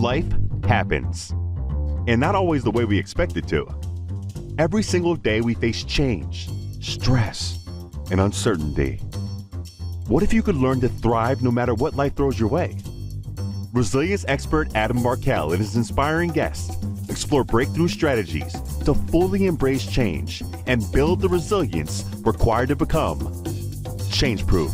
Life happens, and not always the way we expect it to. Every single day we face change, stress, and uncertainty. What if you could learn to thrive no matter what life throws your way? Resilience expert Adam Markell and his inspiring guests explore breakthrough strategies to fully embrace change and build the resilience required to become change-proof.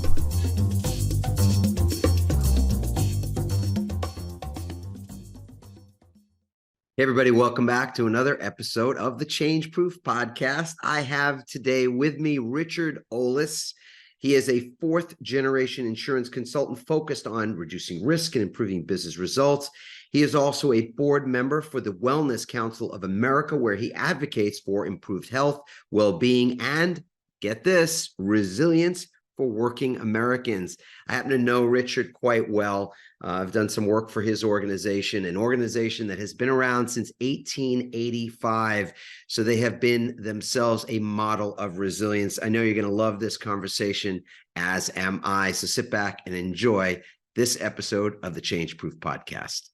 Hey everybody, welcome back to another episode of the Change Proof Podcast. I have today with me Richard Ollis. He is a fourth-generation insurance consultant focused on reducing risk and improving business results. He is also a board member for the Wellness Council of America, where he advocates for improved health, well-being, and, get this, resilience for working Americans. I happen to know Richard quite well. I've done some work for his organization, an organization that has been around since 1885. So they have been themselves a model of resilience. I know you're going to love this conversation, as am I. So sit back and enjoy this episode of the Change Proof Podcast.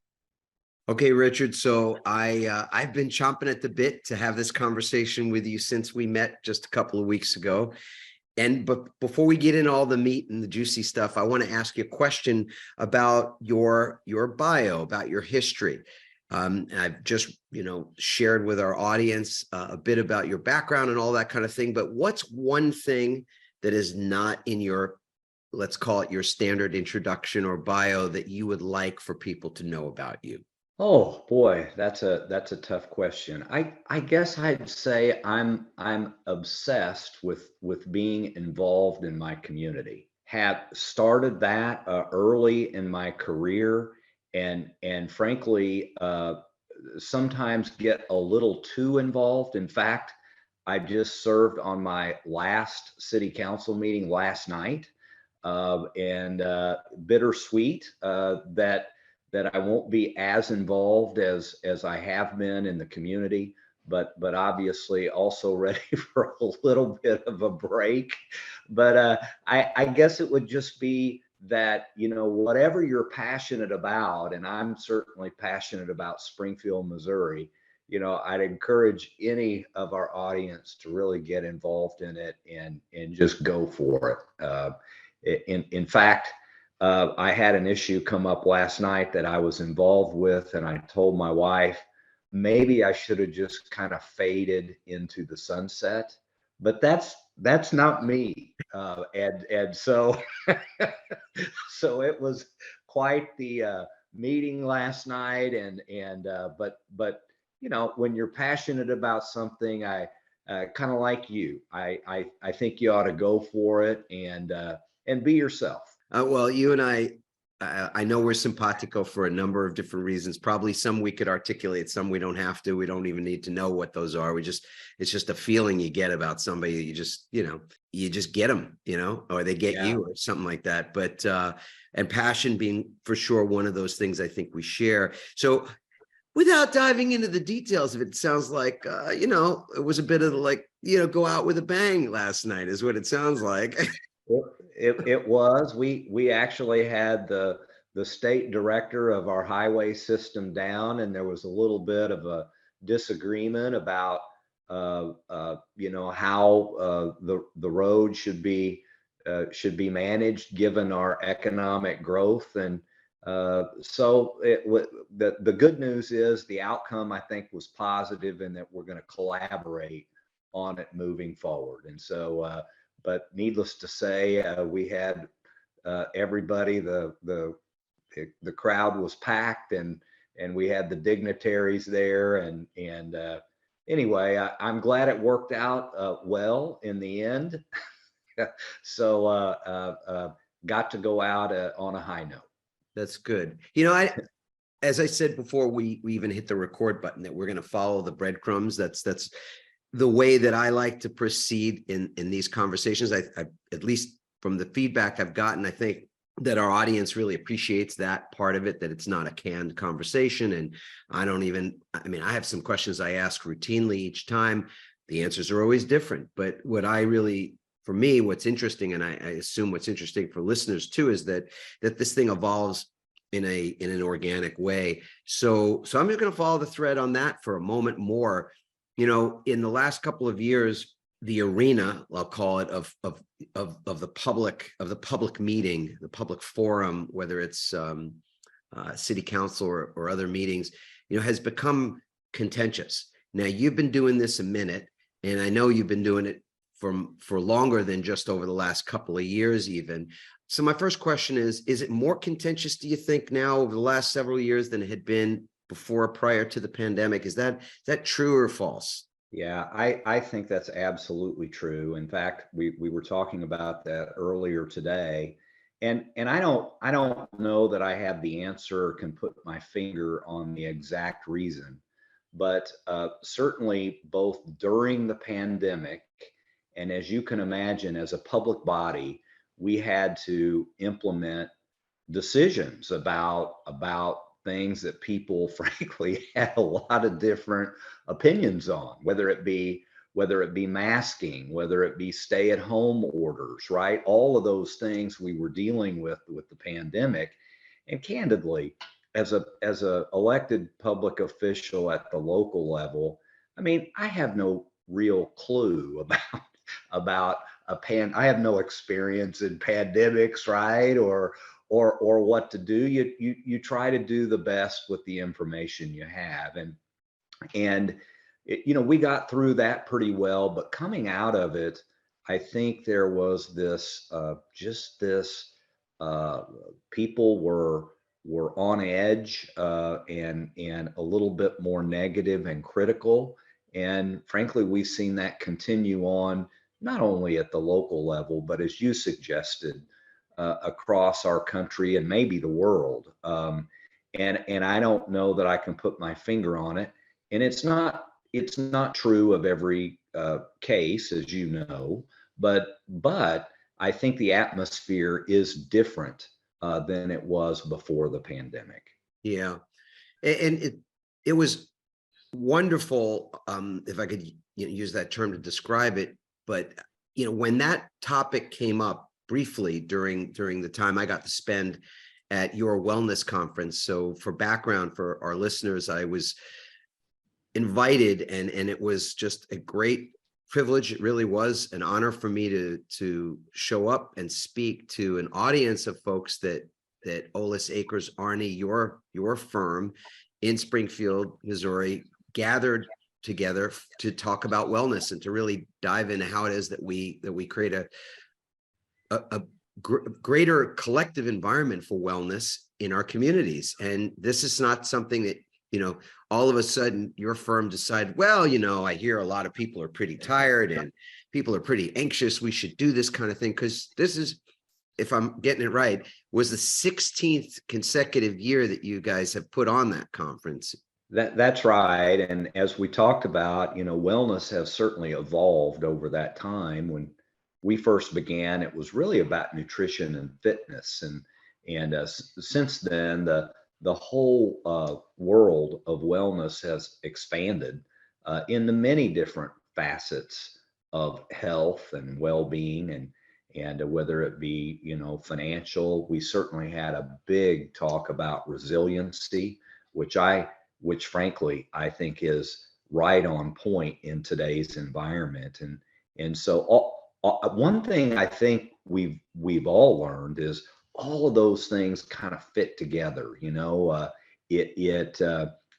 Okay, Richard. So I've been chomping at the bit to have this conversation with you since we met just a couple of weeks ago. But before we get into all the meat and the juicy stuff, I want to ask you a question about your bio, about your history. I've just, shared with our audience a bit about your background and all that kind of thing. But what's one thing that is not in your, let's call it your standard introduction or bio, that you would like for people to know about you? Oh boy, that's a tough question. I guess I'd say I'm obsessed with being involved in my community. Have started that early in my career, and frankly, sometimes get a little too involved. In fact, I just served on my last city council meeting last night, and bittersweet that I won't be as involved as I have been in the community, but obviously also ready for a little bit of a break. But I guess it would just be that, whatever you're passionate about, and I'm certainly passionate about Springfield, Missouri, I'd encourage any of our audience to really get involved in it and just go for it. In fact, I had an issue come up last night that I was involved with, and I told my wife, maybe I should have just kind of faded into the sunset, but that's not me. And so, so it was quite the meeting last night. But when you're passionate about something, I kind of like you, I think you ought to go for it and be yourself. Well, you and I know we're simpatico for a number of different reasons. Probably some we could articulate, some we don't have to. We don't even need to know what those are. It's just a feeling you get about somebody. You just get them, or they get you, or something like that. But and passion being for sure one of those things I think we share. So without diving into the details of it, it sounds like, it was a bit of go out with a bang last night is what it sounds like. It was. We actually had the state director of our highway system down, and there was a little bit of a disagreement about how the road should be managed given our economic growth. And so the good news is the outcome, I think, was positive, and that we're going to collaborate on it moving forward. And so but needless to say, we had everybody. The crowd was packed, and we had the dignitaries there. And anyway, I'm glad it worked out well in the end. So got to go out on a high note. That's good. As I said before, we even hit the record button, that we're going to follow the breadcrumbs. That's the way that I like to proceed in these conversations. I at least from the feedback I've gotten, I think that our audience really appreciates that part of it, that it's not a canned conversation. And I have some questions I ask routinely each time. The answers are always different. But for me, what's interesting, and I assume what's interesting for listeners too, is that this thing evolves in an organic way. So I'm just going to follow the thread on that for a moment more. In the last couple of years, the arena, I'll call it, of the public meeting, the public forum, whether it's city council or other meetings, has become contentious. Now, you've been doing this a minute, and I know you've been doing it for longer than just over the last couple of years even. So my first question is it more contentious, do you think, now over the last several years than it had been before, prior to the pandemic? Is that true or false? Yeah, I think that's absolutely true. In fact, we were talking about that earlier today. And I don't know that I have the answer or can put my finger on the exact reason, but certainly both during the pandemic and, as you can imagine, as a public body, we had to implement decisions about things that people frankly had a lot of different opinions on, whether it be masking, whether it be stay at home orders, right? All of those things we were dealing with the pandemic. And candidly, as a elected public official at the local level, I mean, I have no real clue about I have no experience in pandemics, right? Or what to do. You try to do the best with the information you have. And we got through that pretty well, but coming out of it, I think there was this people were on edge, and a little bit more negative and critical. And frankly, we've seen that continue on, not only at the local level, but as you suggested, across our country and maybe the world. And I don't know that I can put my finger on it. And it's not true of every case, as you know, but I think the atmosphere is different than it was before the pandemic. Yeah, and it was wonderful, if I could use that term to describe it. But when that topic came up briefly during the time I got to spend at your wellness conference. So for background for our listeners, I was invited, and it was just a great privilege. It really was an honor for me to show up and speak to an audience of folks that Ollis Acres Arnie, your firm in Springfield, Missouri, gathered together to talk about wellness and to really dive into how it is that we create a greater collective environment for wellness in our communities. And this is not something that, all of a sudden your firm decided, well, I hear a lot of people are pretty tired and people are pretty anxious, we should do this kind of thing. Because this is, if I'm getting it right, was the 16th consecutive year that you guys have put on that conference. That's right. And as we talked about, wellness has certainly evolved over that time. When we first began, it was really about nutrition and fitness. And since then, the whole world of wellness has expanded into many different facets of health and well-being, and whether it be, financial. We certainly had a big talk about resiliency, which frankly I think is right on point in today's environment. And so one thing I think we've all learned is all of those things kind of fit together.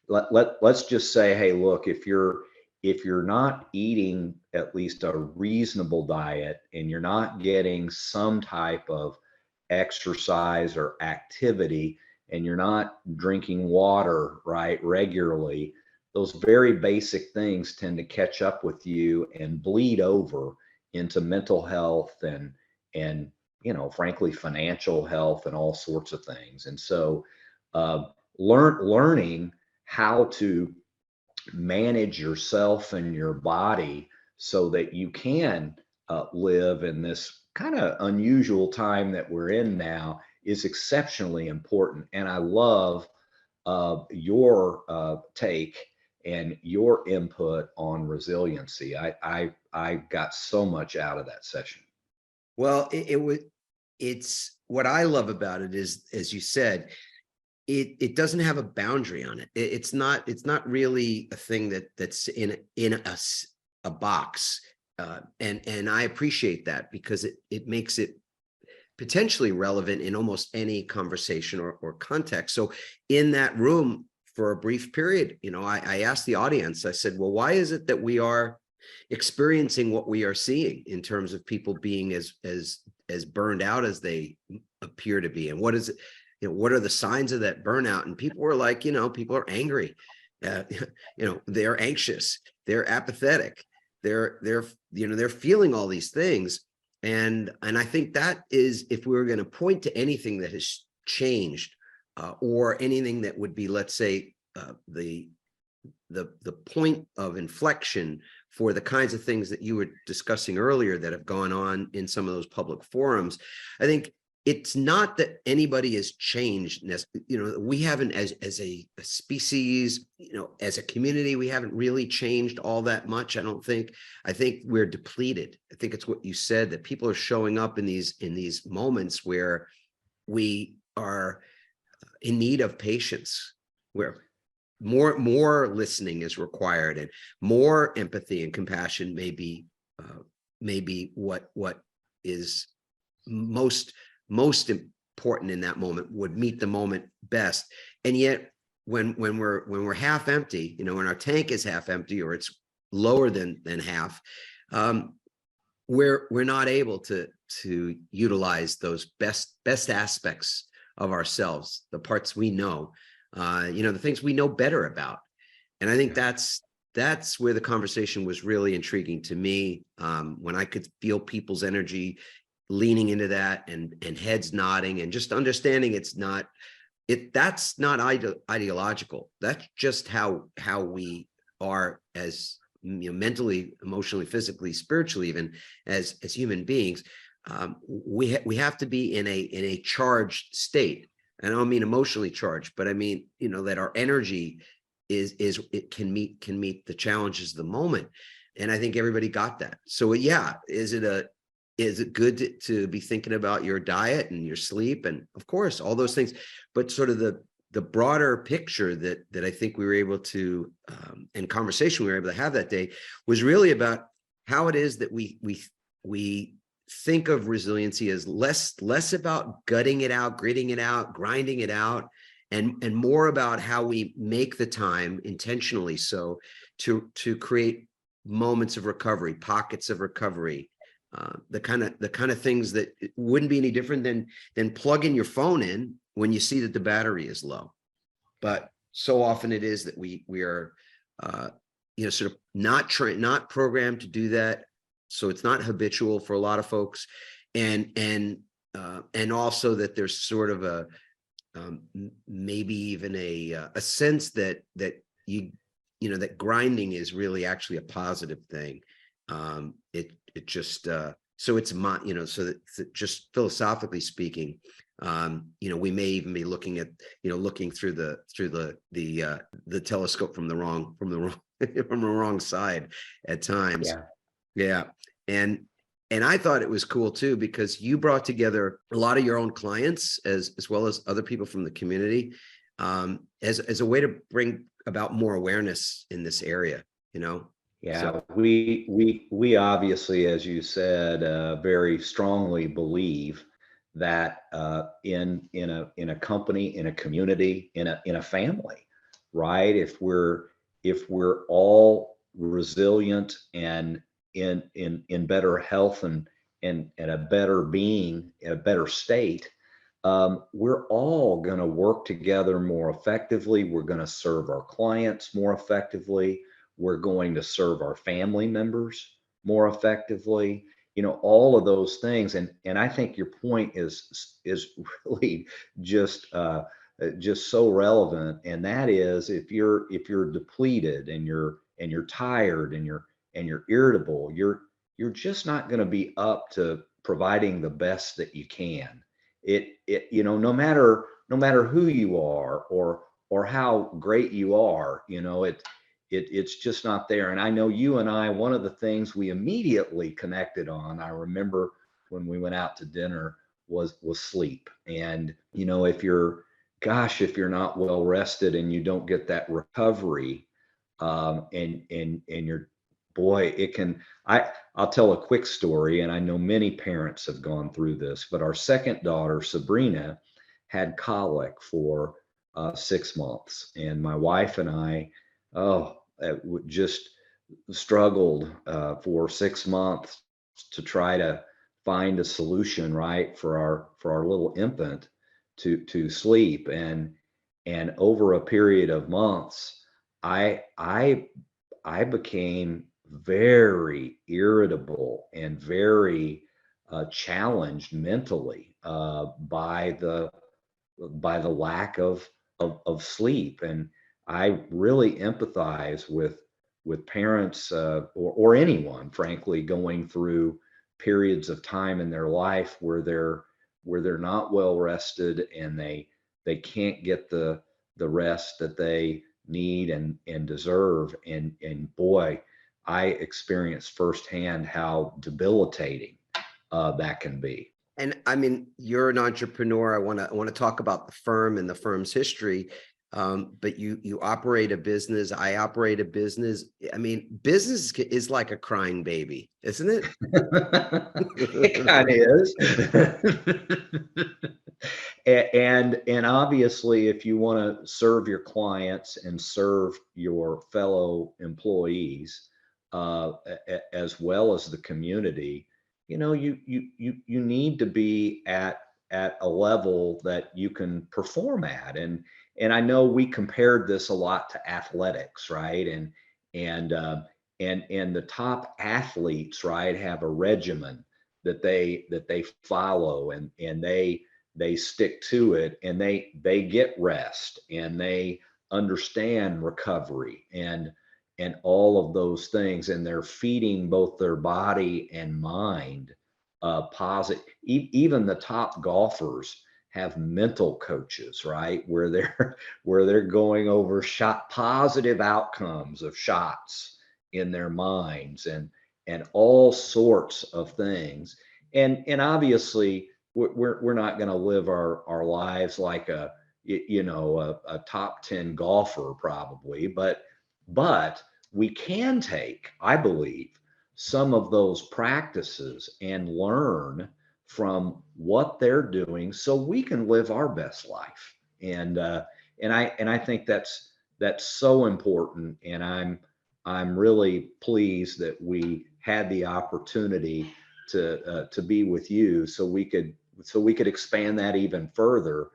Let's just say, hey, look, if you're not eating at least a reasonable diet and you're not getting some type of exercise or activity, and you're not drinking water right regularly, those very basic things tend to catch up with you and bleed over into mental health and frankly, financial health and all sorts of things. And so learning how to manage yourself and your body so that you can live in this kind of unusual time that we're in now is exceptionally important. And I love your take and your input on resiliency. I got so much out of that session. Well, it's what I love about it is, as you said, it doesn't have a boundary on it. It's not really a thing that's in a box. And I appreciate that, because it makes it potentially relevant in almost any conversation or context. So in that room for a brief period, I asked the audience, I said, well, why is it that we are experiencing what we are seeing in terms of people being as burned out as they appear to be? And what is it? What are the signs of that burnout? And people were like, people are angry. They're anxious. They're apathetic. They're feeling all these things. And I think that is, if we were going to point to anything that has changed, or anything that would be, let's say, the point of inflection for the kinds of things that you were discussing earlier that have gone on in some of those public forums, I think it's not that anybody has changed. We haven't, as a species, as a community, we haven't really changed all that much. I don't think. I think we're depleted. I think it's what you said, that people are showing up in these moments where we are in need of patience, where more listening is required, and more empathy and compassion may be what is most important in that moment, would meet the moment best. And yet when we're half empty, when our tank is half empty, or it's lower than half, we're not able to utilize those best aspects of ourselves, the parts we know, the things we know better about. And I think that's where the conversation was really intriguing to me, when I could feel people's energy leaning into that, and heads nodding, and just understanding that's not ideological. That's just how we are, as mentally, emotionally, physically, spiritually, even as human beings. We have to be in a charged state. And I don't mean emotionally charged, but I mean, that our energy it can meet the challenges of the moment. And I think everybody got that. So yeah, is it good to be thinking about your diet and your sleep, and of course all those things, but sort of the broader picture that I think we were able to, and conversation we were able to have that day, was really about how it is that we think of resiliency as less about gutting it out, gritting it out, grinding it out, and more about how we make the time intentionally, so to create moments of recovery, pockets of recovery, the kind of things that wouldn't be any different than plugging your phone in when you see that the battery is low. But so often it is that we are sort of not programmed to do that. So it's not habitual for a lot of folks, and also that there's sort of a maybe even a sense that that grinding is really actually a positive thing. It just so it's so that just philosophically speaking, we may even be looking at looking through the telescope from the wrong side at times. Yeah. And I thought it was cool too, because you brought together a lot of your own clients as well as other people from the community, as a way to bring about more awareness in this area. Yeah, So, we obviously, as you said, very strongly believe that in a company, in a community, in a family, right? If we're all resilient and in better health and a better being, in a better state, we're all going to work together more effectively. We're going to serve our clients more effectively. We're going to serve our family members more effectively. All of those things. And I think your point is really just so relevant. And that is, if you're depleted and you're tired and you're irritable, you're just not going to be up to providing the best that you can. No matter who you are or how great you are, it's just not there. And I know you and I, one of the things we immediately connected on, I remember when we went out to dinner, was sleep. And if you're gosh, if you're not well rested and you don't get that recovery, and you're, boy, it can, I'll tell a quick story, and I know many parents have gone through this, but our second daughter, Sabrina, had colic for 6 months, and my wife and I, just struggled for 6 months to try to find a solution, right, for our little infant to sleep. And over a period of months, I I I became very irritable and very challenged mentally by the lack of sleep. And I really empathize with parents, or anyone, frankly, going through periods of time in their life where they're not well rested, and they can't get the rest that they need and deserve. And boy, I experienced firsthand how debilitating that can be. And I mean, you're an entrepreneur. I want to talk about the firm and the firm's history. But you operate a business. I operate a business. I mean, business is like a crying baby, isn't it? It kind of is. And obviously, if you want to serve your clients and serve your fellow employees, as well as the community, you need to be at a level that you can perform at. And I know we compared this a lot to athletics, right? And the top athletes, right, have a regimen that they follow, and they stick to it, and they get rest, and they understand recovery and all of those things, and they're feeding both their body and mind positive. Even the top golfers have mental coaches, right, where they're where they're going over positive outcomes of shots in their minds, and all sorts of things. And obviously, we're not going to live our lives like a top 10 golfer, probably, but we can take, I believe, some of those practices and learn from what they're doing, so we can live our best life. And I think that's so important. And I'm really pleased that we had the opportunity to be with you, so we could expand that even further,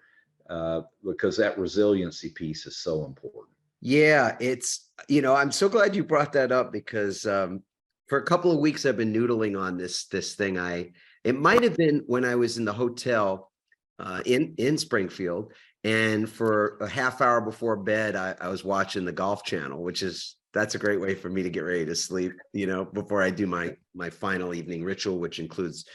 because that resiliency piece is so important. Yeah, I'm so glad you brought that up, because for a couple of weeks I've been noodling on this thing. It might have been when I was in the hotel in Springfield, and for a half hour before bed, I was watching the Golf Channel, that's a great way for me to get ready to sleep, before I do my final evening ritual, which includes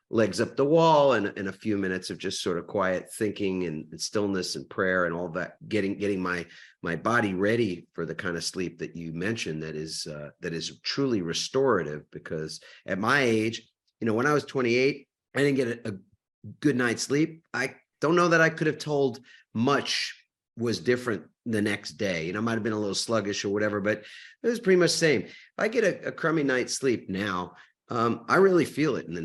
legs up the wall and a few minutes of just sort of quiet thinking and stillness and prayer and all that, getting my body ready for the kind of sleep that you mentioned, that is truly restorative. Because at my age, when I was 28, I didn't get a good night's sleep. I don't know that I could have told much was different the next day. I might have been a little sluggish or whatever, but it was pretty much the same. If I get a crummy night's sleep now, I really feel it in the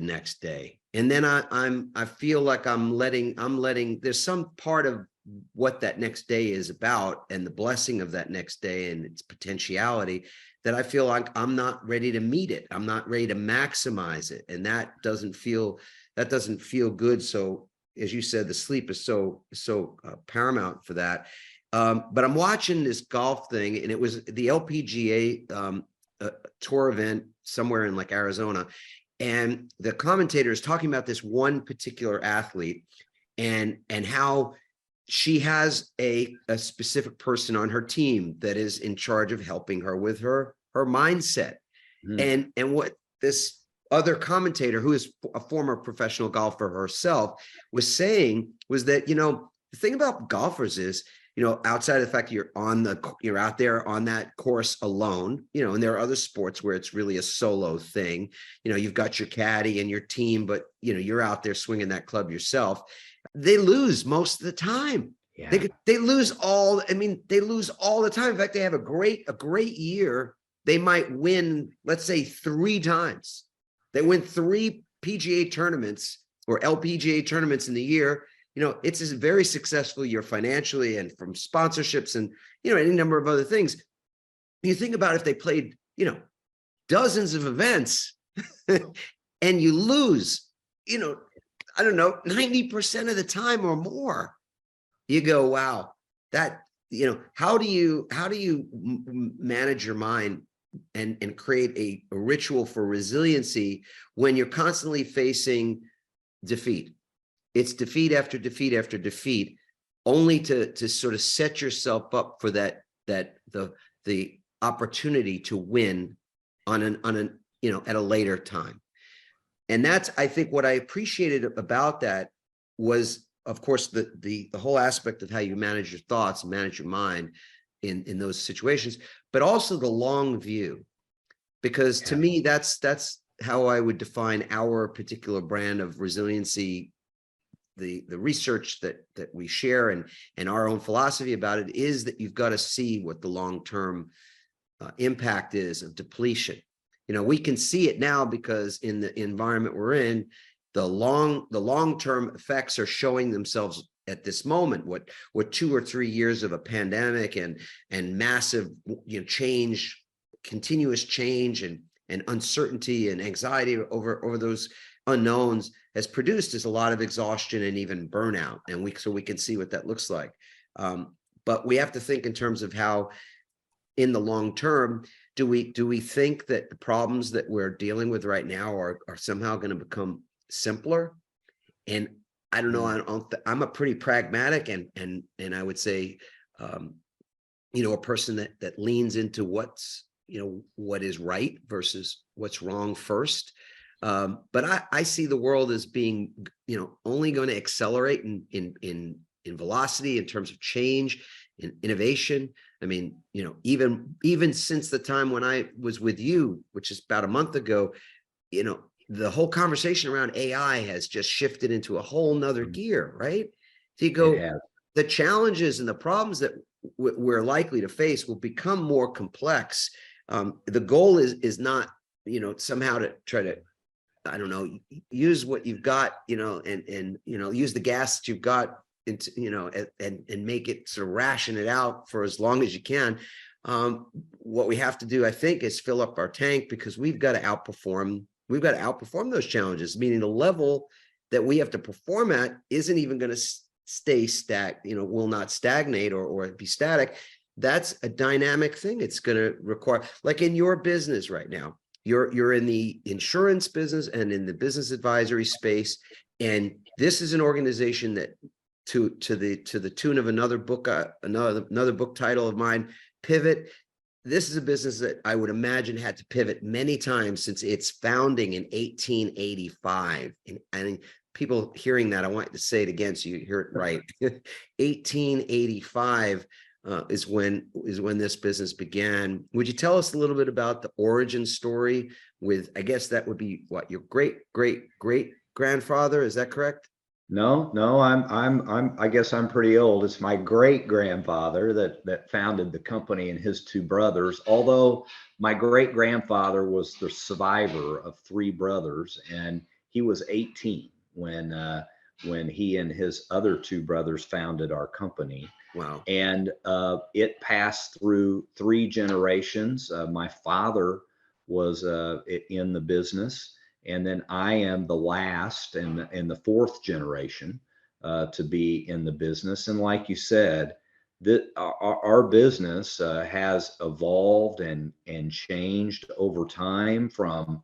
next day. And then I feel like I'm letting, there's some part of what that next day is about, and the blessing of that next day and its potentiality, that I feel like I'm not ready to meet it. I'm not ready to maximize it. And that doesn't feel good. So as you said, the sleep is so paramount for that. But I'm watching this golf thing, and it was the LPGA tour event somewhere in like Arizona. And the commentator is talking about this one particular athlete, and how she has a specific person on her team that is in charge of helping her with her mindset. And what this other commentator, who is a former professional golfer herself, was saying was that, the thing about golfers is, outside of the fact you're out there on that course alone, and there are other sports where it's really a solo thing. You've got your caddy and your team, but you're out there swinging that club yourself. they lose most of the time. Yeah. They lose all. I mean, they lose all the time. In fact, they have a great year. They might win, let's say, 3 times. They win 3 PGA tournaments or LPGA tournaments in the year. It's a very successful year financially and from sponsorships and, any number of other things. You think about if they played, dozens of events and you lose, I don't know, 90% of the time or more, you go, wow, that, how do you manage your mind and create a ritual for resiliency when you're constantly facing defeat? It's defeat after defeat after defeat, only to sort of set yourself up for the opportunity to win on an at a later time. And that's, I think, what I appreciated about that was, of course, the whole aspect of how you manage your thoughts and manage your mind in those situations, but also the long view, because to me, that's how I would define our particular brand of resiliency. The research that we share and our own philosophy about it is that you've got to see what the long-term impact is of depletion. We can see it now because in the environment we're in, the long-term effects are showing themselves at this moment. What 2 or 3 years of a pandemic and massive change, continuous change and uncertainty and anxiety over those unknowns has produced is a lot of exhaustion and even burnout. And so we can see what that looks like. But we have to think in terms of how, in the long term, do we think that the problems that we're dealing with right now are somehow going to become simpler? And I don't know. I'm a pretty pragmatic and I would say, a person that leans into what's, what is right versus what's wrong first. But I see the world as being, only going to accelerate in velocity in terms of change, in innovation. I mean, even since the time when I was with you, which is about a month ago, the whole conversation around AI has just shifted into a whole nother gear, right? So you go, the challenges and the problems that we're likely to face will become more complex. The goal is not, somehow to try to, I don't know, use what you've got, and use the gas that you've got into, and make it sort of ration it out for as long as you can. What we have to do, I think, is fill up our tank, because we've got to outperform those challenges, meaning the level that we have to perform at isn't even going to stay will not stagnate or be static. That's a dynamic thing. It's going to require, like in your business right now, you're in the insurance business and in the business advisory space. And this is an organization that to the tune of another book, another book title of mine, Pivot. This is a business that I would imagine had to pivot many times since its founding in 1885. And people hearing that, I want to say it again so you hear it right. 1885 is when this business began. Would you tell us a little bit about the origin story with, I guess that would be what, your great grandfather? Is that correct? No, I guess I'm pretty old. It's my great grandfather that founded the company, and his 2 brothers. Although my great grandfather was the survivor of 3 brothers, and he was 18 when he and his other 2 brothers founded our company. Wow. And it passed through 3 generations. My father was in the business. And then I am the last and the 4th generation to be in the business. And like you said, that our business has evolved and changed over time from,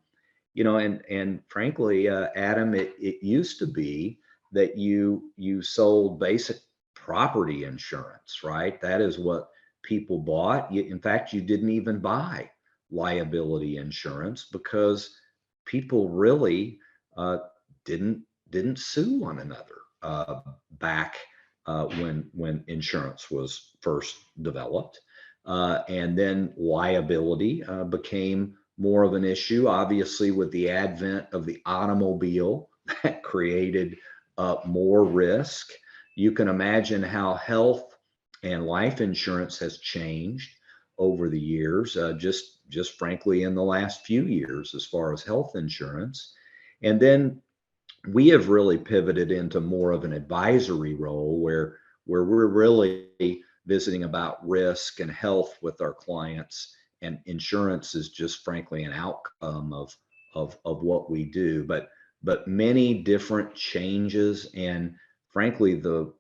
and frankly, Adam, it used to be that you sold basic property insurance, right? That is what people bought. In fact, you didn't even buy liability insurance because people really didn't sue one another back when insurance was first developed. And then liability became more of an issue, obviously, with the advent of the automobile that created more risk. You can imagine how health and life insurance has changed over the years, just frankly in the last few years as far as health insurance. And then we have really pivoted into more of an advisory role where we're really visiting about risk and health with our clients, and insurance is just frankly an outcome of what we do. But many different changes, and frankly the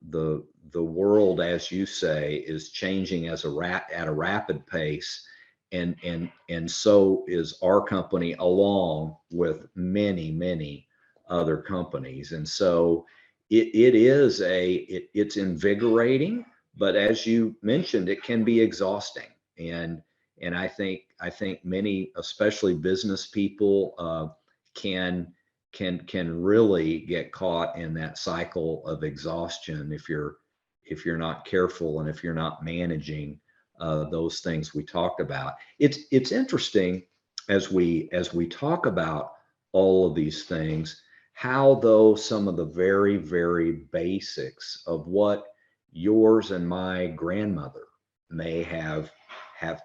world, as you say, is changing at a rapid pace, and so is our company, along with many other companies. And so it's invigorating, but as you mentioned, it can be exhausting. And I think many, especially business people, can really get caught in that cycle of exhaustion if you're not careful, and if you're not managing those things we talked about. It's interesting as we talk about all of these things, how though some of the very basics of what yours and my grandmother may have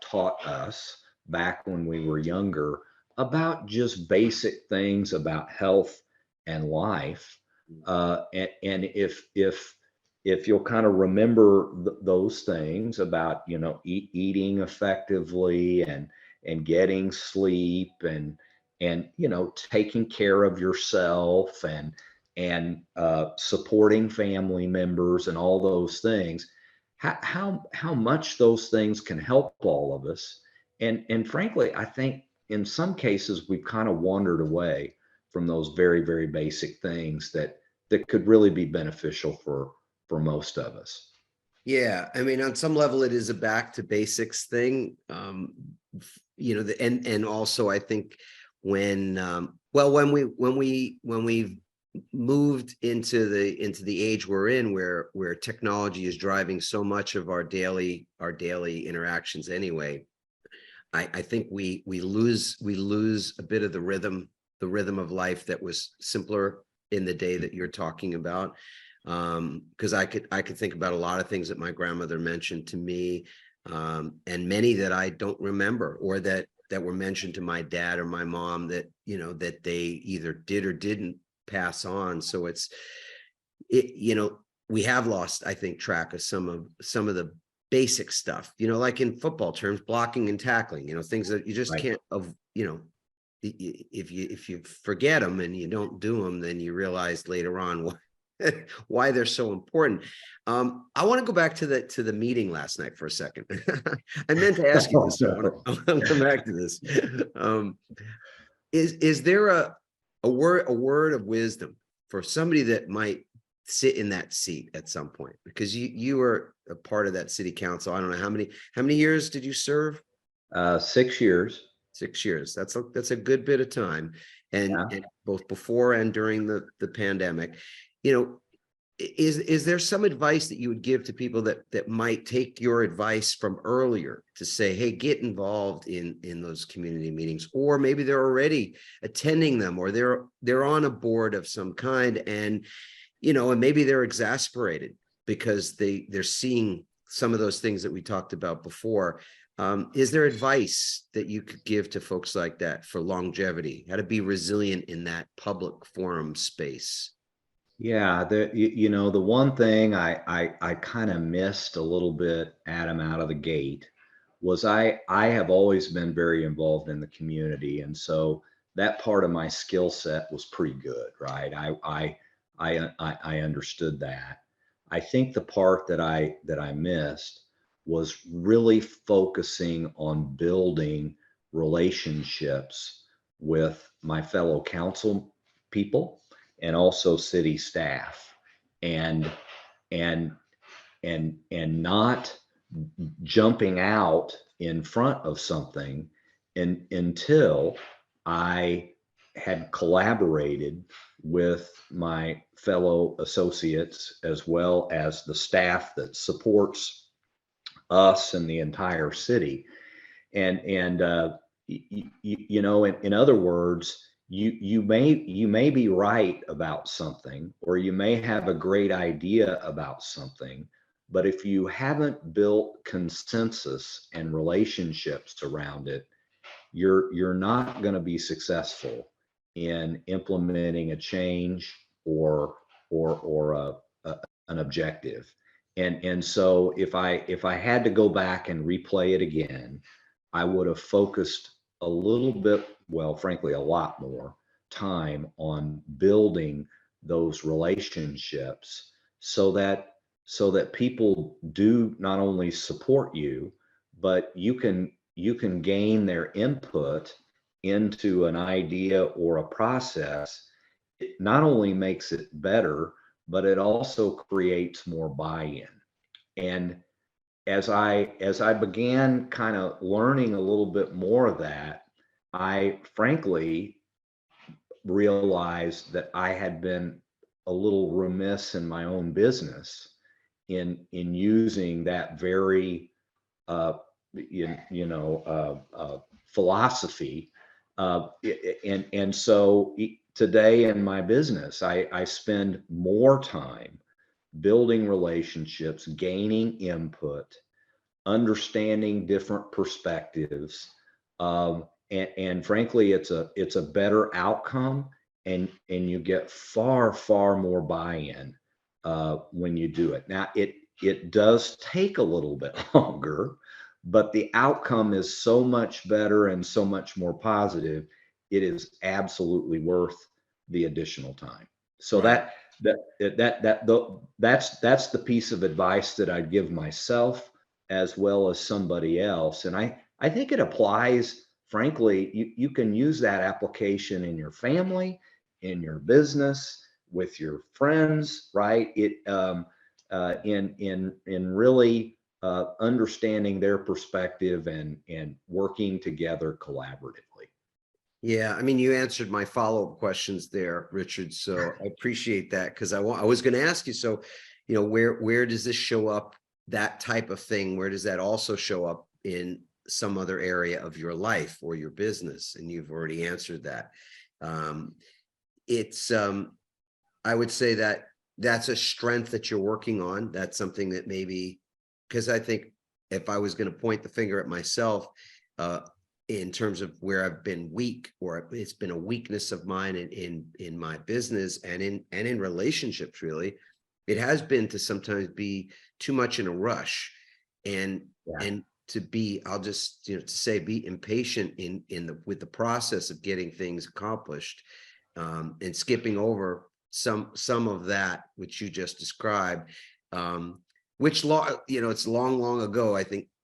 taught us back when we were younger about just basic things about health and life. And if you'll kind of remember those things about, eating effectively, and getting sleep, and taking care of yourself, and supporting family members, and all those things, how much those things can help all of us. And frankly, I think in some cases we've kind of wandered away from those very basic things that could really be beneficial for most of us. Yeah, I mean, on some level, it is a back to basics thing. And also, I think when we moved into the age we're in, where technology is driving so much of our daily interactions anyway, I think we lose a bit of the rhythm of life that was simpler in the day that you're talking about. Because I could think about a lot of things that my grandmother mentioned to me, and many that I don't remember, or that were mentioned to my dad or my mom, that that they either did or didn't pass on. So we have lost, I think, track of some of the basic stuff, like in football terms, blocking and tackling, things that you just Right. can't if you forget them and you don't do them, then you realize later on why they're so important. I want to go back to the meeting last night for a second. I meant to ask you this. I want to come back to this. Is there a word of wisdom for somebody that might sit in that seat at some point? Because you were a part of that city council. I don't know how many years did you serve? 6 years. 6 years. That's a good bit of time, and both before and during the pandemic. Is there some advice that you would give to people that might take your advice from earlier to say, hey, get involved in those community meetings, or maybe they're already attending them, or they're on a board of some kind, and maybe they're exasperated because they're seeing some of those things that we talked about before. Is there advice that you could give to folks like that for longevity, how to be resilient in that public forum space? Yeah, the one thing I kind of missed a little bit, Adam, out of the gate, was I have always been very involved in the community, and so that part of my skill set was pretty good, right? I understood that. I think the part that I missed was really focusing on building relationships with my fellow council people, and also city staff, and and and not jumping out in front of something until I had collaborated with my fellow associates, as well as the staff that supports us and the entire city. And in other words, you may be right about something, or you may have a great idea about something, but if you haven't built consensus and relationships around it, you're not going to be successful in implementing a change or an objective. And so if I had to go back and replay it again, I would have focused a little bit, well, frankly, a lot more time on building those relationships so that people do not only support you, but you can gain their input into an idea or a process. It not only makes it better, but it also creates more buy-in. And as I began kind of learning a little bit more of that, I frankly realized that I had been a little remiss in my own business in using that very philosophy. And so today in my business, I spend more time building relationships, gaining input, understanding different perspectives, and frankly, it's a better outcome, and you get far more buy-in when you do it. Now, it does take a little bit longer, but the outcome is so much better and so much more positive. It is absolutely worth the additional time. So Right. that's the piece of advice that I'd give myself as well as somebody else. And I think it applies, frankly, you can use that application in your family, in your business, with your friends, right? In really understanding their perspective and working together collaboratively. Yeah, I mean, you answered my follow-up questions there, Richard. So I appreciate that, because I was going to ask you. So, where does this show up? That type of thing. Where does that also show up in some other area of your life or your business? And you've already answered that. It's I would say that that's a strength that you're working on. That's something that maybe, because I think if I was going to point the finger at myself, in terms of where I've been weak, or it's been a weakness of mine in my business and in relationships, really, it has been to sometimes be too much in a rush, and Yeah. to be, I'll just to say, be impatient with the process of getting things accomplished, and skipping over some of that which you just described, which it's long ago.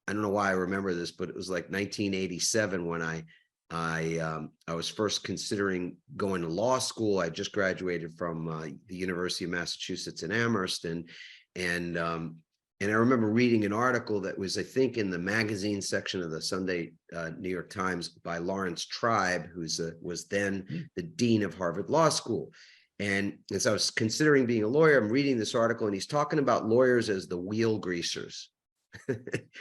I don't know why I remember this, but it was like 1987 when I was first considering going to law school. I just graduated from the University of Massachusetts in Amherst, and I remember reading an article that was, I think, in the magazine section of the Sunday New York Times by Lawrence Tribe, was then the dean of Harvard Law School. And as I was considering being a lawyer, I'm reading this article, and he's talking about lawyers as the wheel greasers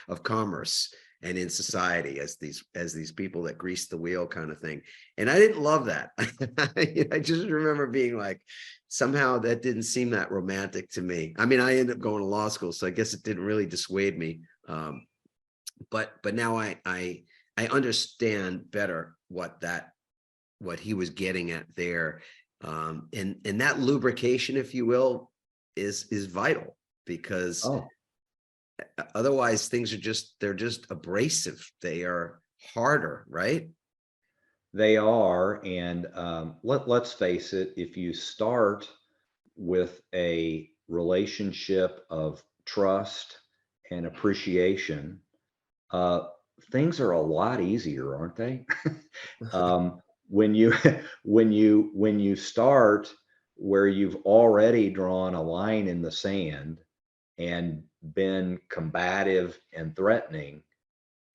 of commerce and in society, as these people that grease the wheel, kind of thing. And I didn't love that. I just remember being like, somehow that didn't seem that romantic to me. I mean, I ended up going to law school, so I guess it didn't really dissuade me. But now I understand better what he was getting at there. And that lubrication, if you will, is vital, because Oh, otherwise things they're just abrasive. They are harder, right? they are. And let's face it, if you start with a relationship of trust and appreciation, uh, things are a lot easier, aren't they? When you when you start where you've already drawn a line in the sand and been combative and threatening,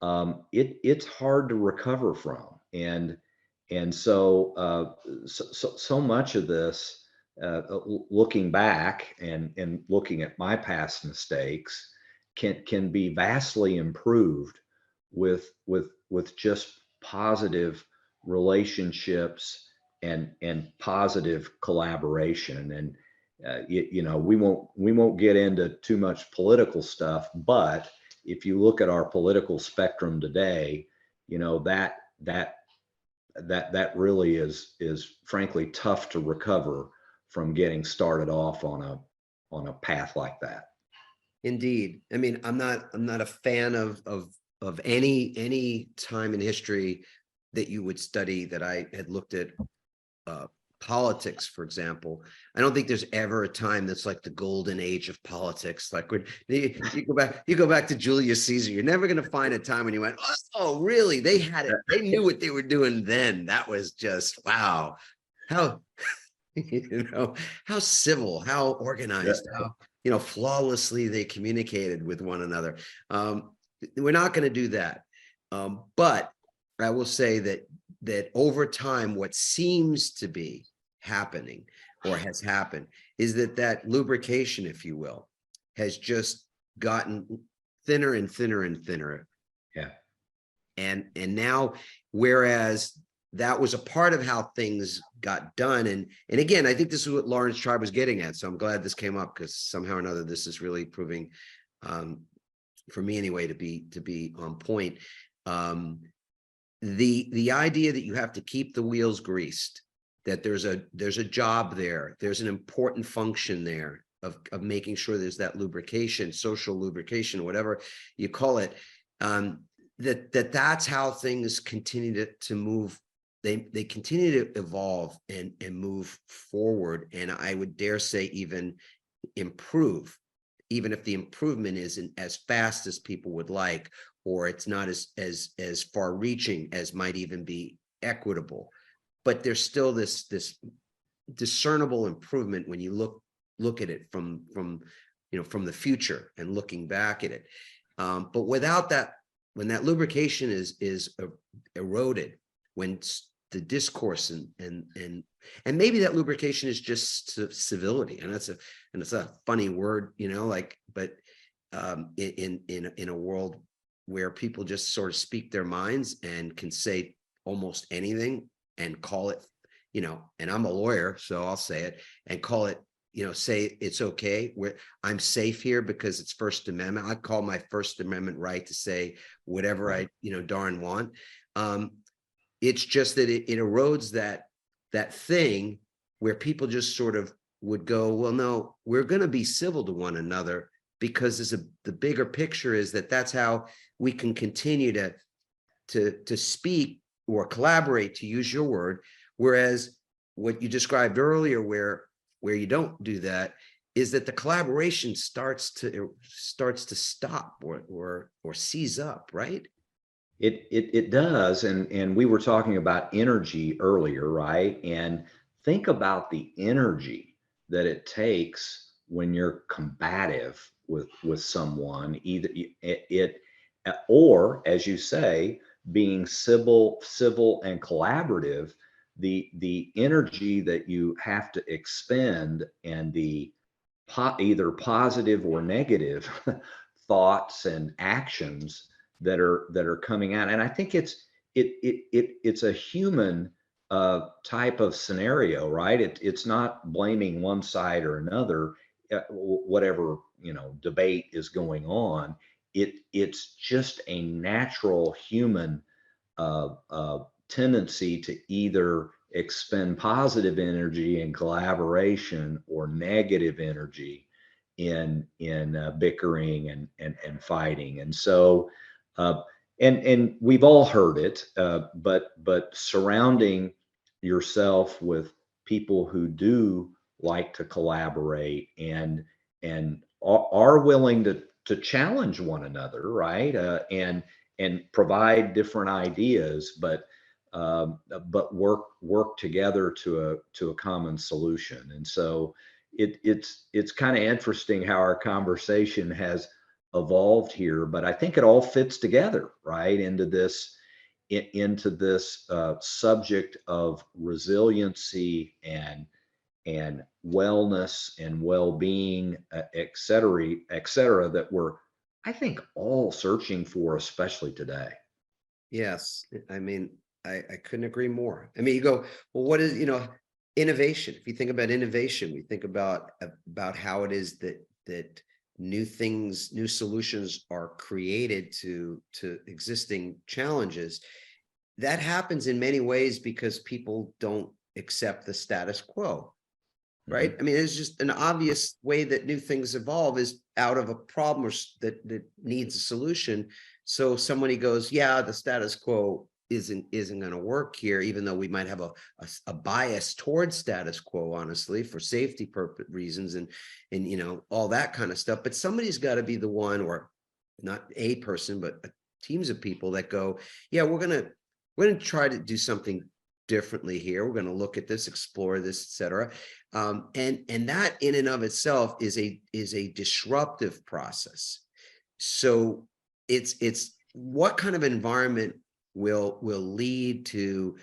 it's hard to recover from. And so much of this, looking back and looking at my past mistakes, can be vastly improved with just positive relationships and positive collaboration. And we won't get into too much political stuff, but if you look at our political spectrum today, that really is frankly tough to recover from getting started off on a path like that. Indeed. I mean, I'm not a fan of any time in history that you would study that I had looked at politics, for example. I don't think there's ever a time that's like the golden age of politics. Like when you go back to Julius Caesar, you're never going to find a time when you went, oh, really? They had it. They knew what they were doing then. That was just, wow. How, how civil, how organized, how, flawlessly they communicated with one another. We're not going to do that. But I will say that over time, what seems to be happening or has happened is that lubrication, if you will, has just gotten thinner and thinner and thinner. Yeah. And now, whereas that was a part of how things got done. And again, I think this is what Lawrence Tribe was getting at. So I'm glad this came up, because somehow or another, this is really proving, for me anyway, to be on point. The idea that you have to keep the wheels greased, that there's a job there, there's an important function there of making sure there's that lubrication, social lubrication, whatever you call it, that's how things continue to move. They continue to evolve and move forward, and I would dare say even improve, even if the improvement isn't as fast as people would like, or it's not as far reaching as might even be equitable. But there's still this discernible improvement when you look at it from the future and looking back at it. But without that, when that lubrication is eroded, when the discourse and maybe that lubrication is just civility, and it's a funny word, but in a world where people just sort of speak their minds and can say almost anything and call it, and I'm a lawyer, so I'll say it and call it, say it's okay. I'm safe here because it's First Amendment. I call my First Amendment right to say whatever I, darn want. It's just that it erodes that thing where people just sort of would go, well, no, we're going to be civil to one another, because the bigger picture is that's how we can continue to speak or collaborate, to use your word. Whereas what you described earlier, where you don't do that, is that the collaboration starts to stop or seize up, right? It does, and we were talking about energy earlier, right? And think about the energy that it takes when you're combative with someone, either or, as you say, being civil and collaborative. The energy that you have to expend, and the either positive or negative thoughts and actions that are coming out. And I think it's a human type of scenario, right? It's not blaming one side or another, whatever debate is going on. It's just a natural human tendency to either expend positive energy in collaboration or negative energy in bickering and fighting. And so and we've all heard it, but surrounding yourself with people who do like to collaborate and are willing to challenge one another, right? And provide different ideas, but work together to a common solution. And so it's kind of interesting how our conversation has evolved here, but I think it all fits together, right, into this subject of resiliency and wellness and well-being, et cetera, that we're, I think, all searching for, especially today. Yes. I mean, I couldn't agree more. I mean, you go, well, what is, innovation? If you think about innovation, we think about how it is that new things, new solutions are created to existing challenges. That happens in many ways because people don't accept the status quo, right? I mean, it's just an obvious way that new things evolve is out of a problem that needs a solution. So somebody goes, yeah, the status quo isn't going to work here, even though we might have a bias towards status quo, honestly, for safety reasons and all that kind of stuff. But somebody's got to be the one, or not a person, but teams of people that go, yeah, we're gonna try to do something differently here. We're going to look at this, explore this, etc. And that in and of itself is a disruptive process. So it's what kind of environment will lead to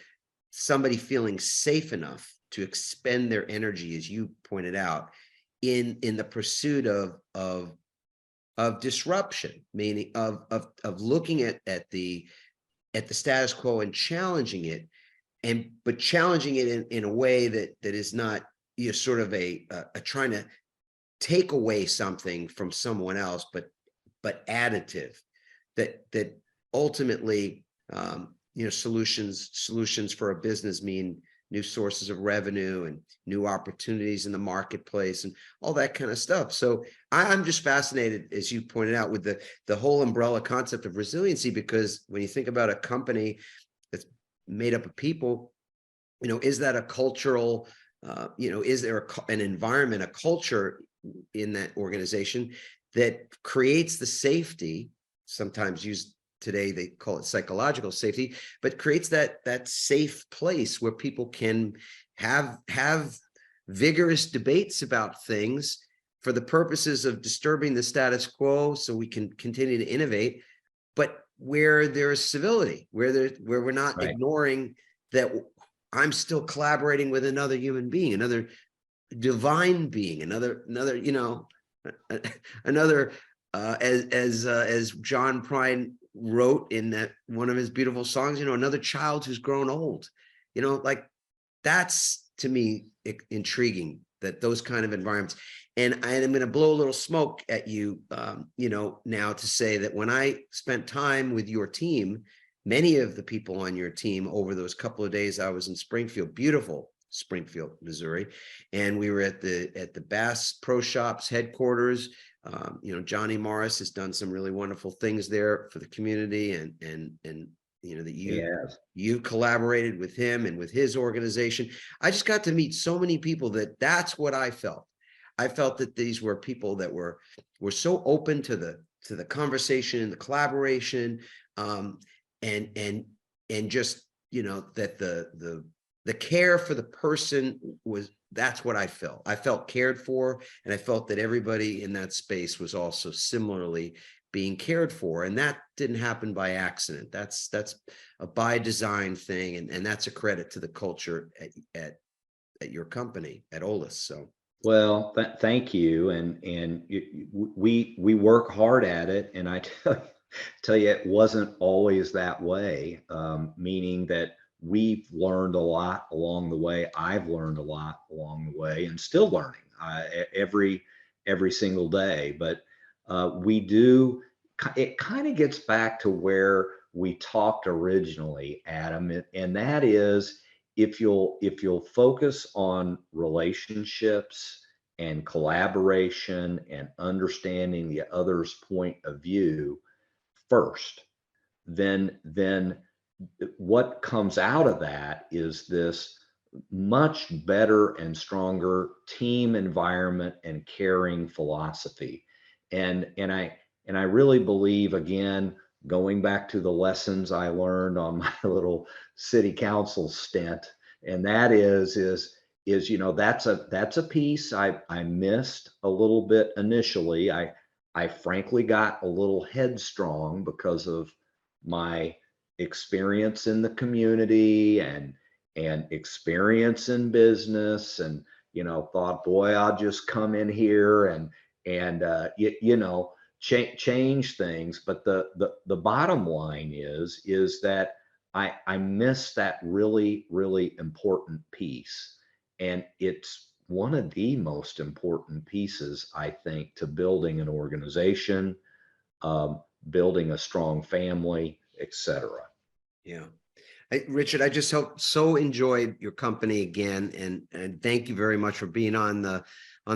somebody feeling safe enough to expend their energy, as you pointed out, in the pursuit of disruption, meaning of looking at the status quo and challenging it, but challenging it in a way that is not sort of a trying to take away something from someone else, but additive, that ultimately solutions for a business mean new sources of revenue and new opportunities in the marketplace and all that kind of stuff. So I'm just fascinated, as you pointed out, with the whole umbrella concept of resiliency, because when you think about a company that's made up of people, is that a cultural, is there an environment, a culture in that organization that creates the safety, sometimes used today, they call it psychological safety, but creates that safe place where people can have vigorous debates about things for the purposes of disturbing the status quo so we can continue to innovate, but where there is civility, where we're not ignoring that I'm still collaborating with another human being, another divine being, another as John Prine wrote in that one of his beautiful songs, another child who's grown old, like that's, to me, intriguing, that those kind of environments. And I'm going to blow a little smoke at you, now, to say that when I spent time with your team, many of the people on your team over those couple of days I was in Springfield, beautiful Springfield, Missouri, and we were at the Bass Pro Shops headquarters. Johnny Morris has done some really wonderful things there for the community, and that you collaborated with him and with his organization. I just got to meet so many people that's what I felt. I felt that these were people that were so open to the conversation and the collaboration, and just that the care for the person that's what I felt. I felt cared for, and I felt that everybody in that space was also similarly being cared for. And that didn't happen by accident. That's a by design thing. And that's a credit to the culture at your company, at Ollis. So. Well, thank you. And we work hard at it. And I tell you, it wasn't always that way, meaning that we've learned a lot along the way. I've learned a lot along the way, and still learning every single day. But it kind of gets back to where we talked originally, Adam, and that is, if you'll focus on relationships and collaboration and understanding the other's point of view first, then what comes out of that is this much better and stronger team environment and caring philosophy. And I really believe, again, going back to the lessons I learned on my little city council stint, and that is that's a piece I missed a little bit initially. I frankly got a little headstrong because of my experience in the community and experience in business, and thought, boy, I'll just come in here and change things. But the bottom line is that I miss that really, really important piece. And it's one of the most important pieces, I think, to building an organization, building a strong family, etc. Yeah. Richard, I just so enjoyed your company again, and thank you very much for being on the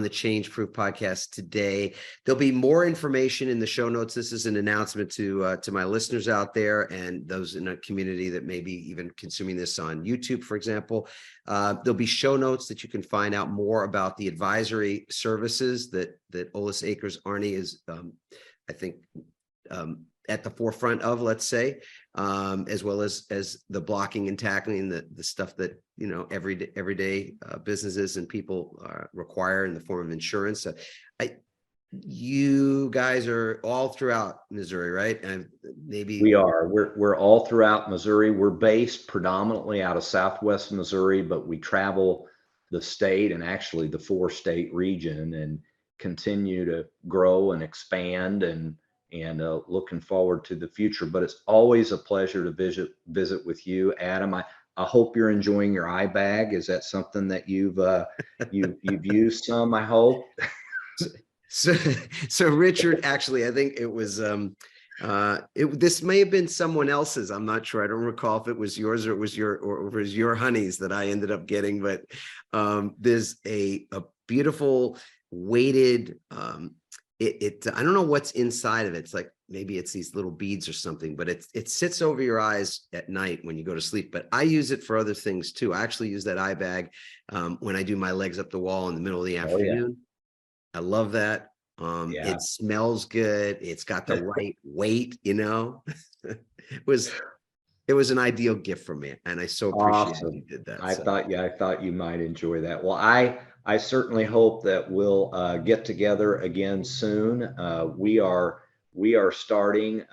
Change Proof podcast today. There'll be more information in the show notes. This is an announcement to my listeners out there and those in a community that may be even consuming this on YouTube, for example. There'll be show notes that you can find out more about the advisory services that Ollis Acres Arnie is, I think, at the forefront of, let's say, as well as the blocking and tackling, the stuff that, you know, everyday businesses and people require in the form of insurance. You guys are all throughout Missouri, right? And maybe We are. We're all throughout Missouri. We're based predominantly out of Southwest Missouri, but we travel the state and actually the 4-state region and continue to grow and expand and looking forward to the future. But it's always a pleasure to visit with you, Adam. I hope you're enjoying your eye bag. Is that something that you've used some, I hope? So Richard, actually, I think it was this may have been someone else's. I'm not sure. I don't recall if it was yours or it was your honey's that I ended up getting, but there's a beautiful weighted I don't know what's inside of it. It's like, maybe it's these little beads or something, but it sits over your eyes at night when you go to sleep. But I use it for other things too. I actually use that eye bag when I do my legs up the wall in the middle of the afternoon. I love that. Yeah. It smells good. It's got the right weight, you know. It was an ideal gift for me, and I so appreciate Awesome. you did that. I thought you might enjoy that. Well, I certainly hope that we'll get together again soon. We are starting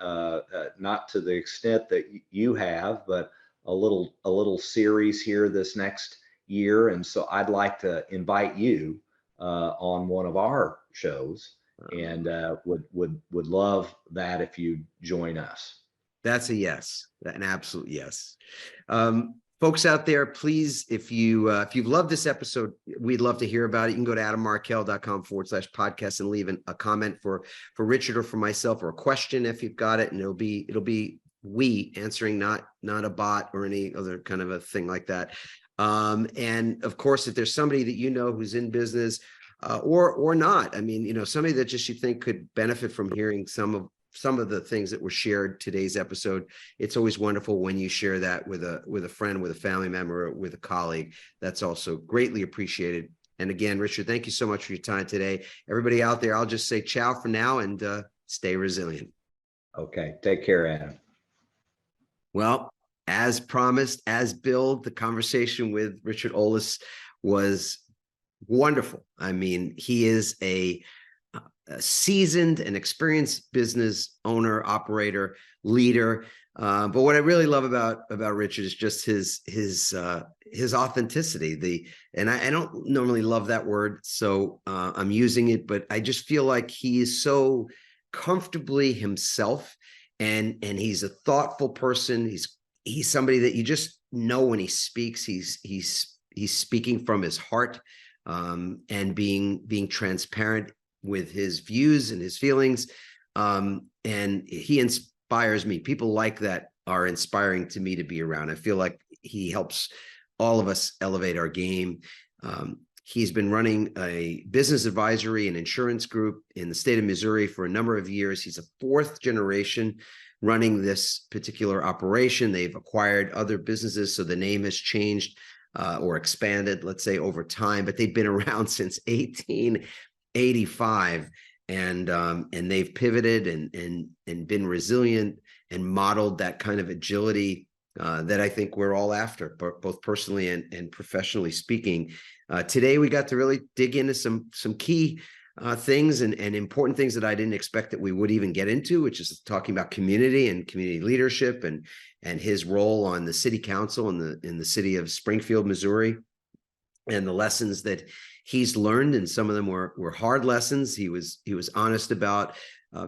not to the extent that you have, but a little series here this next year, and so I'd like to invite you on one of our shows, and would love that if you join us. That's a yes, an absolute yes. Folks out there, please, if you've loved this episode, we'd love to hear about it. You can go to adammarkel.com/podcast and leave a comment for Richard or for myself, or a question if you've got it, and it'll be we answering, not a bot or any other kind of a thing like that. And of course, if there's somebody that you know who's in business or not, I mean, you know, somebody that just you think could benefit from hearing some of the things that were shared today's episode, it's always wonderful when you share that with a friend, with a family member, with a colleague. That's also greatly appreciated. And again, Richard, thank you so much for your time today. Everybody out there, I'll just say ciao for now, and stay resilient. Okay, take care, Adam. Well, as promised, as billed, the conversation with Richard Ollis was wonderful. I mean, he is a seasoned and experienced business owner, operator, leader. But what I really love about Richard is just his authenticity. And I don't normally love that word, so I'm using it, but I just feel like he is so comfortably himself, and he's a thoughtful person. He's somebody that you just know when he speaks, he's speaking from his heart, and being transparent with his views and his feelings. And he inspires me. People like that are inspiring to me to be around. I feel like he helps all of us elevate our game. He's been running a business advisory and insurance group in the state of Missouri for a number of years. He's a 4th generation running this particular operation. They've acquired other businesses, so the name has changed or expanded, let's say, over time, but they've been around since 1885, and they've pivoted and been resilient and modeled that kind of agility that I think we're all after, both personally and professionally speaking. Today, we got to really dig into some key things and important things that I didn't expect that we would even get into, which is talking about community and community leadership and his role on the city council in the city of Springfield, Missouri, and the lessons that he's learned. And some of them were hard lessons. He was honest about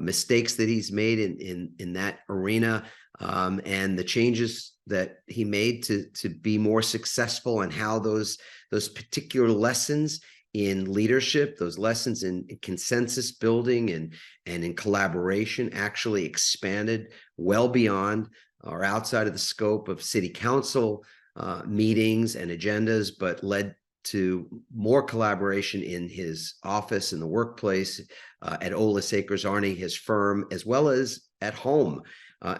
mistakes that he's made in that arena, and the changes that he made to be more successful, and how those particular lessons in leadership, those lessons in consensus building and in collaboration actually expanded well beyond or outside of the scope of city council meetings and agendas, but led to more collaboration in his office, in the workplace, at Ollis Acres Arnie, his firm, as well as at home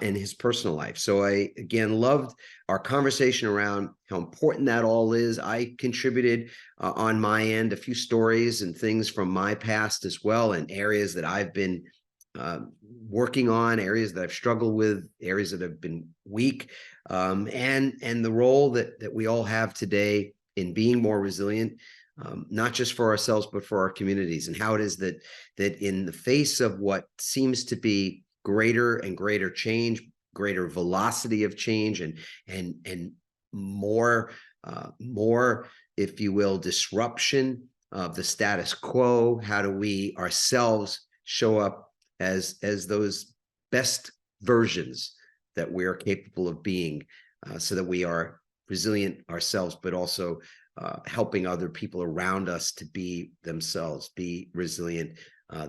in his personal life. So I, again, loved our conversation around how important that all is. I contributed on my end a few stories and things from my past as well, and areas that I've been working on, areas that I've struggled with, areas that have been weak, and the role that we all have today in being more resilient, not just for ourselves, but for our communities, and how it is that in the face of what seems to be greater and greater change, greater velocity of change, and more, if you will, disruption of the status quo, how do we ourselves show up as those best versions that we're capable of being, so that we are resilient ourselves, but also helping other people around us to be themselves, be resilient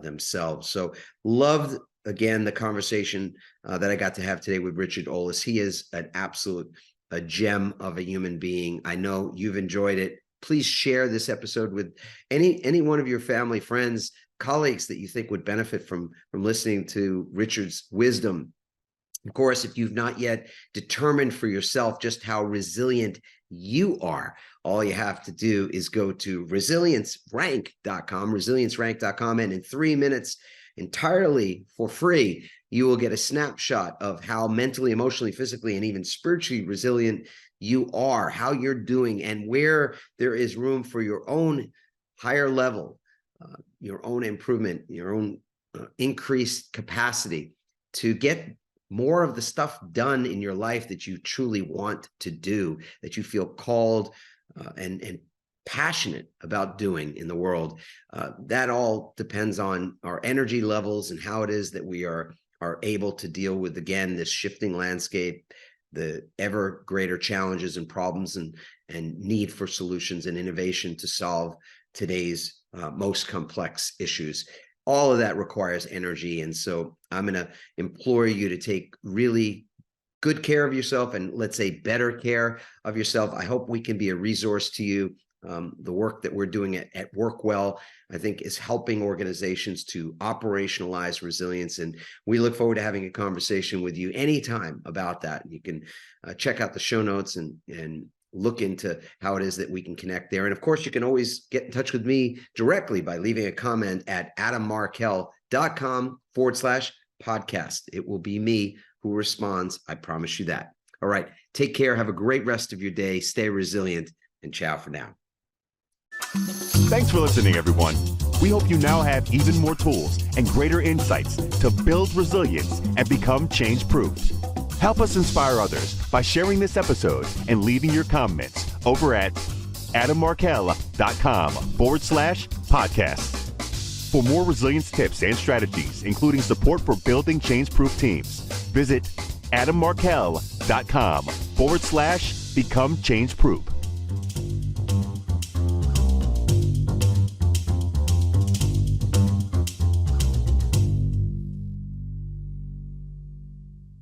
themselves. So loved, again, the conversation that I got to have today with Richard Ollis. He is an absolute gem of a human being. I know you've enjoyed it. Please share this episode with any one of your family, friends, colleagues that you think would benefit from listening to Richard's wisdom. Of course, if you've not yet determined for yourself just how resilient you are, all you have to do is go to resiliencerank.com, and in 3 minutes, entirely for free, you will get a snapshot of how mentally, emotionally, physically, and even spiritually resilient you are, how you're doing, and where there is room for your own higher level, your own improvement, your own increased capacity to get more of the stuff done in your life that you truly want to do, that you feel called and passionate about doing in the world. That all depends on our energy levels and how it is that we are able to deal with, again, this shifting landscape, the ever greater challenges and problems, and need for solutions and innovation to solve today's most complex issues. All of that requires energy. And so I'm going to implore you to take really good care of yourself, and let's say better care of yourself. I hope we can be a resource to you. The work that we're doing at Workwell, I think, is helping organizations to operationalize resilience. And we look forward to having a conversation with you anytime about that. You can check out the show notes and look into how it is that we can connect there. And of course, you can always get in touch with me directly by leaving a comment at adammarkel.com/podcast. It will be me who responds. I promise you that. All right. Take care. Have a great rest of your day. Stay resilient, and ciao for now. Thanks for listening, everyone. We hope you now have even more tools and greater insights to build resilience and become change-proof. Help us inspire others by sharing this episode and leaving your comments over at adammarkel.com/podcast. For more resilience tips and strategies, including support for building change-proof teams, visit adammarkel.com/become change-proof.